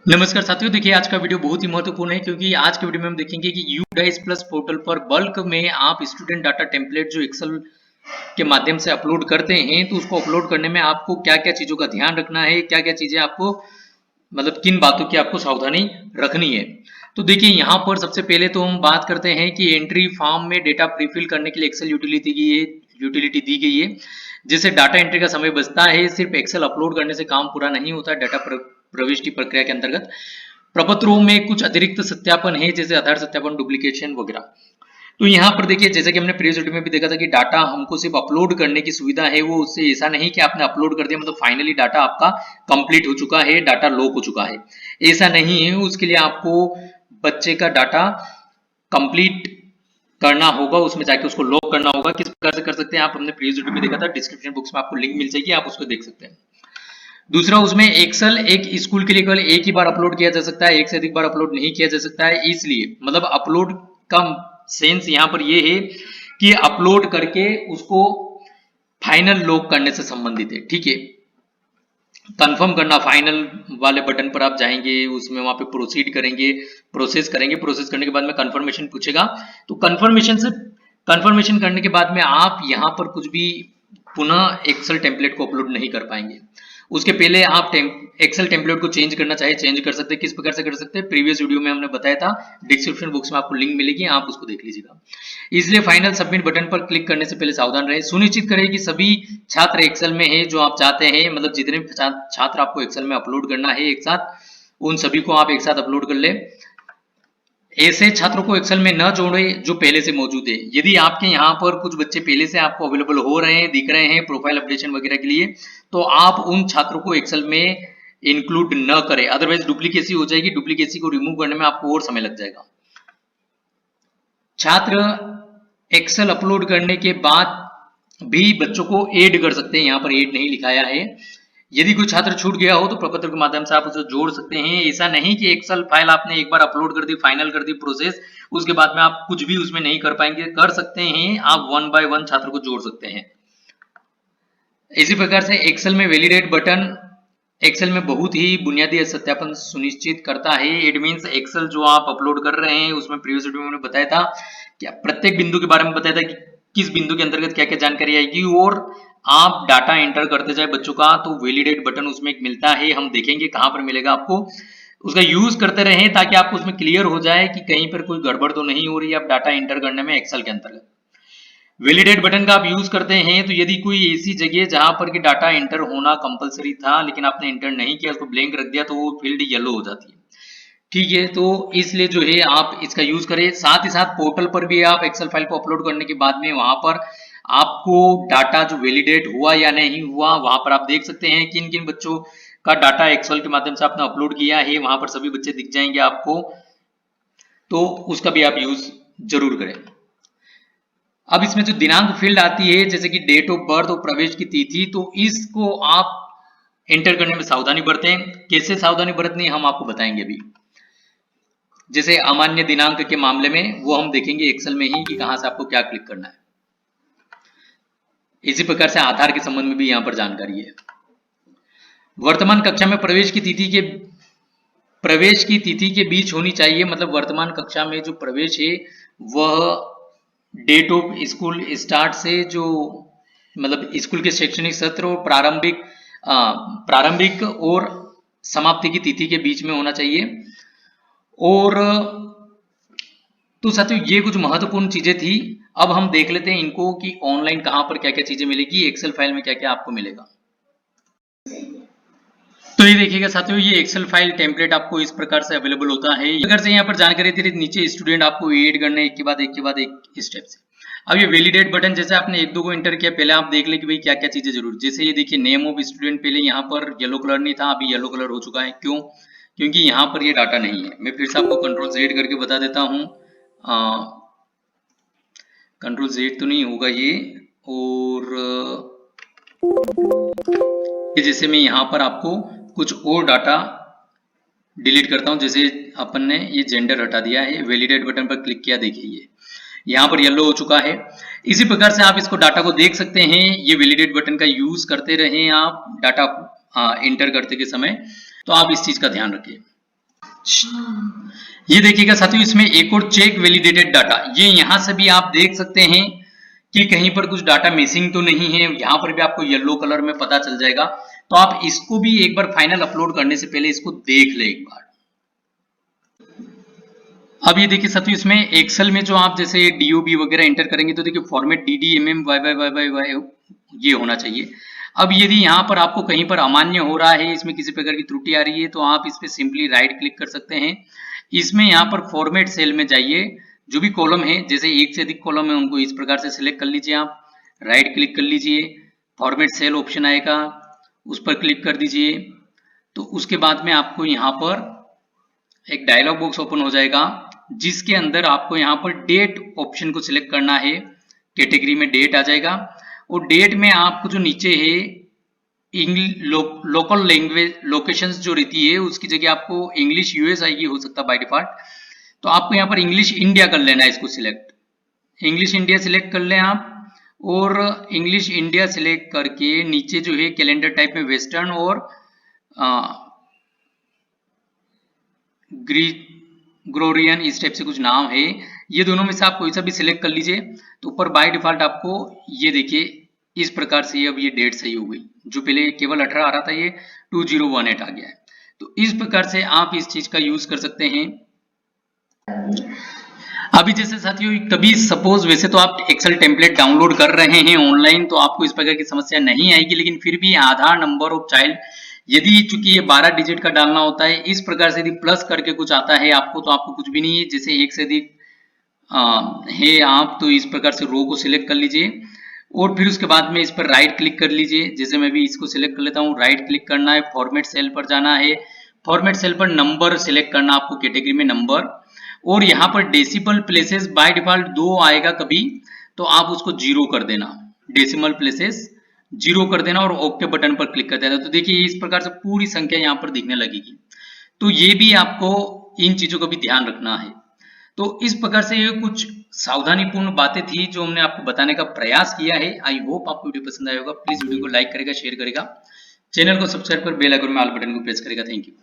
नमस्कार साथियों, देखिए आज का वीडियो बहुत ही महत्वपूर्ण है क्योंकि आज के वीडियो में हम देखेंगे कि यूडाइस प्लस पोर्टल पर बल्क में आप स्टूडेंट डाटा टेम्पलेट जो एक्सेल के माध्यम से अपलोड करते हैं, तो उसको अपलोड करने में आपको क्या क्या चीजों का ध्यान रखना है, क्या क्या चीजें आपको मतलब किन बातों की आपको सावधानी रखनी है। तो देखिए यहाँ पर सबसे पहले तो हम बात करते हैं कि एंट्री फॉर्म में डेटा प्रीफिल करने के लिए एक्सेल यूटिलिटी दी गई है, जिससे डाटा एंट्री का समय बचता है। सिर्फ एक्सेल अपलोड करने से काम पूरा नहीं होता। डाटा प्रविष्टि प्रक्रिया के अंतर्गत प्रपत्रों में कुछ अतिरिक्त सत्यापन है, जैसे आधार सत्यापन, डुप्लीकेशन वगैरह। तो यहाँ पर देखिए, जैसे कि हमने प्रीवियस वीडियो में भी देखा था कि डाटा हमको सिर्फ अपलोड करने की सुविधा है, वो उससे ऐसा नहीं कि आपने अपलोड कर दिया मतलब फाइनली डाटा आपका कंप्लीट हो चुका है, डाटा लॉक हो चुका है, ऐसा नहीं है। उसके लिए आपको बच्चे का डाटा कंप्लीट करना होगा, उसमें जाके उसको लॉक करना होगा। किस प्रकार से कर सकते हैं आप, हमने प्रीवियस वीडियो में देखा था, डिस्क्रिप्शन बॉक्स में आपको लिंक मिल जाएगी, आप उसको देख सकते हैं। दूसरा, उसमें एक्सेल एक स्कूल के लिए केवल एक ही बार अपलोड किया जा सकता है, एक से अधिक बार अपलोड नहीं किया जा सकता है। इसलिए मतलब अपलोड का सेंस यहाँ पर ये है कि अपलोड करके उसको फाइनल लॉक करने से संबंधित है, ठीक है। कंफर्म करना, फाइनल वाले बटन पर आप जाएंगे, उसमें वहां पे प्रोसीड करेंगे, प्रोसेस करेंगे, प्रोसेस करने के बाद में कंफर्मेशन पूछेगा। तो कंफर्मेशन करने के बाद में आप यहाँ पर कुछ भी पुनः एक्सेल टेम्पलेट को अपलोड नहीं कर पाएंगे। उसके पहले आप एक्सेल टेम्पलेट को चेंज करना चाहे चेंज कर सकते हैं। किस प्रकार से कर सकते हैं, प्रीवियस वीडियो में हमने बताया था, डिस्क्रिप्शन बॉक्स में आपको लिंक मिलेगी, आप उसको देख लीजिएगा। इसलिए फाइनल सबमिट बटन पर क्लिक करने से पहले सावधान रहे। सुनिश्चित करें कि सभी छात्र एक्सेल में है जो आप चाहते हैं, मतलब जितने छात्र आपको एक्सेल में अपलोड करना है एक साथ, उन सभी को आप एक साथ अपलोड कर ले। ऐसे छात्रों को एक्सेल में न जोड़े जो पहले से मौजूद है। यदि आपके यहाँ पर कुछ बच्चे पहले से आपको अवेलेबल हो रहे हैं, दिख रहे हैं प्रोफाइल अपडेशन वगैरह के लिए, तो आप उन छात्रों को एक्सेल में इंक्लूड न करें, अदरवाइज डुप्लीकेसी हो जाएगी। डुप्लीकेसी को रिमूव करने में आपको और समय लग जाएगा। छात्र एक्सेल अपलोड करने के बाद भी बच्चों को ऐड कर सकते हैं, यहाँ पर ऐड नहीं लिखाया है। यदि कोई छात्र छूट गया हो तो प्रपत्र के माध्यम से आप उसे जोड़ सकते हैं। ऐसा नहीं कि एक्सेल फाइल आपने एक बार अपलोड कर दी, फाइनल कर दी प्रोसेस, उसके बाद में आप कुछ भी उसमें नहीं कर पाएंगे। कर सकते हैं, आप 1 बाय 1 छात्र को जोड़ सकते हैं। इसी प्रकार से एक्सेल में वैलिडेट बटन एक्सेल में बहुत ही बुनियादी सत्यापन सुनिश्चित करता है। इट मींस एक्सेल जो आप अपलोड कर रहे हैं, उसमें प्रीवियस वीडियो में मैंने बताया था कि प्रत्येक बिंदु के बारे में बताया था कि किस बिंदु के अंतर्गत क्या क्या जानकारी आएगी, और आप डाटा एंटर करते जाए बच्चों का, तो वैलिडेट बटन उसमें एक मिलता है। हम देखेंगे कहां पर मिलेगा आपको, उसका यूज करते रहें ताकि आपको उसमें क्लियर हो जाए कि कहीं पर कोई गड़बड़ तो नहीं हो रही है आप डाटा एंटर करने में एक्सेल के अंतर्गत। वैलिडेट बटन का आप यूज करते हैं तो यदि कोई ऐसी जगह जहां पर कि डाटा एंटर होना कंपलसरी था लेकिन आपने एंटर नहीं किया, उसको ब्लैंक रख दिया, तो वो फील्ड येलो हो जाती है, ठीक है। तो इसलिए जो है आप इसका यूज करें। साथ ही साथ पोर्टल पर भी आप एक्सेल फाइल को अपलोड करने के बाद में वहां पर आपको डाटा जो वैलिडेट हुआ या नहीं हुआ, वहां पर आप देख सकते हैं किन किन बच्चों का डाटा एक्सेल के माध्यम से आपने अपलोड किया है, वहां पर सभी बच्चे दिख जाएंगे आपको, तो उसका भी आप यूज जरूर करें। अब इसमें जो दिनांक फील्ड आती है, जैसे कि डेट ऑफ बर्थ और प्रवेश की तिथि, तो इसको आप एंटर करने में सावधानी बरतें। कैसे सावधानी बरतनी हम आपको बताएंगे अभी। जैसे अमान्य दिनांक के मामले में वो हम देखेंगे एक्सेल में ही कि कहां से आपको क्या क्लिक करना है। इसी प्रकार से आधार के संबंध में भी यहां पर जानकारी है। वर्तमान कक्षा में प्रवेश की तिथि के बीच होनी चाहिए, मतलब वर्तमान कक्षा में जो प्रवेश है वह डेट ऑफ स्कूल स्टार्ट से, जो मतलब स्कूल के शैक्षणिक सत्र और प्रारंभिक और समाप्ति की तिथि के बीच में होना चाहिए। और तो साथियों ये कुछ महत्वपूर्ण चीजें थी। अब हम देख लेते हैं इनको कि ऑनलाइन कहां पर क्या क्या चीजें मिलेगी, एक्सेल फाइल में क्या क्या आपको मिलेगा। तो ये देखिएगा साथियों, ये एक्सेल फाइल टेम्पलेट आपको इस प्रकार से अवेलेबल होता है। इस प्रकार से यहाँ पर जानकारी थी, नीचे स्टूडेंट आपको ऐड करने एक के बाद एक स्टेप से। अब ये वैलिडेट बटन, जैसे आपने एक दो को एंटर किया, पहले आप देख ले कि भाई क्या क्या चीजें जरूर। जैसे ये देखिए नेम ऑफ स्टूडेंट, पहले यहाँ पर येलो कलर नहीं था, अभी येलो कलर हो चुका है। क्यों? क्योंकि यहाँ पर ये डाटा नहीं है। मैं फिर से आपको कंट्रोल Z करके बता देता हूँ। कंट्रोल Z तो नहीं होगा ये, और जैसे मैं यहाँ पर आपको कुछ और डाटा डिलीट करता हूं, जैसे अपन ने ये जेंडर हटा दिया है, वैलिडेट बटन पर क्लिक किया, देखिए ये यहाँ पर येलो हो चुका है। इसी प्रकार से आप इसको डाटा को देख सकते हैं। ये वैलिडेट बटन का यूज करते रहें आप डाटा एंटर करते के समय, तो आप इस चीज का ध्यान रखिए। ये देखिएगा साथियों, इसमें एक और चेक वैलिडेटेड डाटा, ये यहां से भी आप देख सकते हैं कि कहीं पर कुछ डाटा मिसिंग तो नहीं है। यहां पर भी आपको येलो कलर में पता चल जाएगा। तो आप इसको भी एक बार फाइनल अपलोड करने से पहले इसको देख ले एक बार। अब ये देखिए साथियों, इसमें एक्सेल में जो आप जैसे डीओबी वगैरह एंटर करेंगे तो देखिए फॉर्मेट DDMM YYYYY ये होना चाहिए। अब यदि यहाँ पर आपको कहीं पर अमान्य हो रहा है, इसमें किसी प्रकार की त्रुटि आ रही है, तो आप इस पे सिंपली राइट क्लिक कर सकते हैं। इसमें यहाँ पर फॉर्मेट सेल में जाइए, जो भी कॉलम है, जैसे एक से अधिक कॉलम है उनको इस प्रकार से सिलेक्ट कर लीजिए। आप राइट क्लिक कर लीजिए, फॉर्मेट सेल ऑप्शन आएगा, उस पर क्लिक कर दीजिए। तो उसके बाद में आपको यहाँ पर एक डायलॉग बॉक्स ओपन हो जाएगा, जिसके अंदर आपको यहाँ पर डेट ऑप्शन को सिलेक्ट करना है। कैटेगरी में डेट आ जाएगा, और डेट में आपको जो नीचे है लोकल लैंग्वेज लोकेशंस जो रहती है, उसकी जगह आपको इंग्लिश यूएस आएगी, हो सकता है बाय डिफॉल्ट। तो आपको यहाँ पर इंग्लिश इंडिया कर लेना है, इसको सिलेक्ट, इंग्लिश इंडिया सिलेक्ट कर लें आप। और इंग्लिश इंडिया सिलेक्ट करके नीचे जो है कैलेंडर टाइप में वेस्टर्न और ग्रोरियन इस टाइप से कुछ नाम है, ये दोनों में से आप कोई सा भी सिलेक्ट कर लीजिए। तो ऊपर बाय डिफॉल्ट आपको ये देखिए इस प्रकार से अब ये डेट सही हो गई, जो पहले केवल 18 आ रहा था ये 2018 आ गया है। तो इस प्रकार से आप इस चीज का यूज कर सकते हैं। अभी जैसे साथियों, कभी सपोज वैसे तो आप एक्सेल टेम्पलेट डाउनलोड कर रहे हैं ऑनलाइन, तो आपको इस प्रकार की समस्या नहीं आएगी, लेकिन फिर भी आधार नंबर ऑफ चाइल्ड, यदि चूंकि ये 12 डिजिट का डालना होता है, इस प्रकार से यदि प्लस करके कुछ आता है आपको, तो आपको कुछ भी नहीं है। जैसे एक से अधिक है आप, तो इस प्रकार से रो को सिलेक्ट कर लीजिए, और फिर उसके बाद में इस पर राइट क्लिक कर लीजिए। जैसे मैं भी इसको सिलेक्ट कर लेता हूँ, राइट क्लिक करना है, फॉर्मेट सेल पर जाना है, फॉर्मेट सेल पर नंबर सिलेक्ट करना आपको, कैटेगरी में नंबर, और यहाँ पर डेसिमल प्लेसेस बाय डिफॉल्ट 2 आएगा कभी, तो आप उसको 0 कर देना, डेसिमल प्लेसेस 0 कर देना, और ओके बटन पर क्लिक कर देना। तो देखिए इस प्रकार से पूरी संख्या यहाँ पर दिखने लगेगी। तो ये भी आपको इन चीजों का भी ध्यान रखना है। तो इस प्रकार से ये कुछ सावधानीपूर्ण बातें थी जो हमने आपको बताने का प्रयास किया है। आई होप आपको वीडियो पसंद आया होगा। प्लीज वीडियो को लाइक करेगा, शेयर करेगा, चैनल को सब्सक्राइब कर बेल आइकन में ऑल बटन को प्रेस करेगा। Thank you.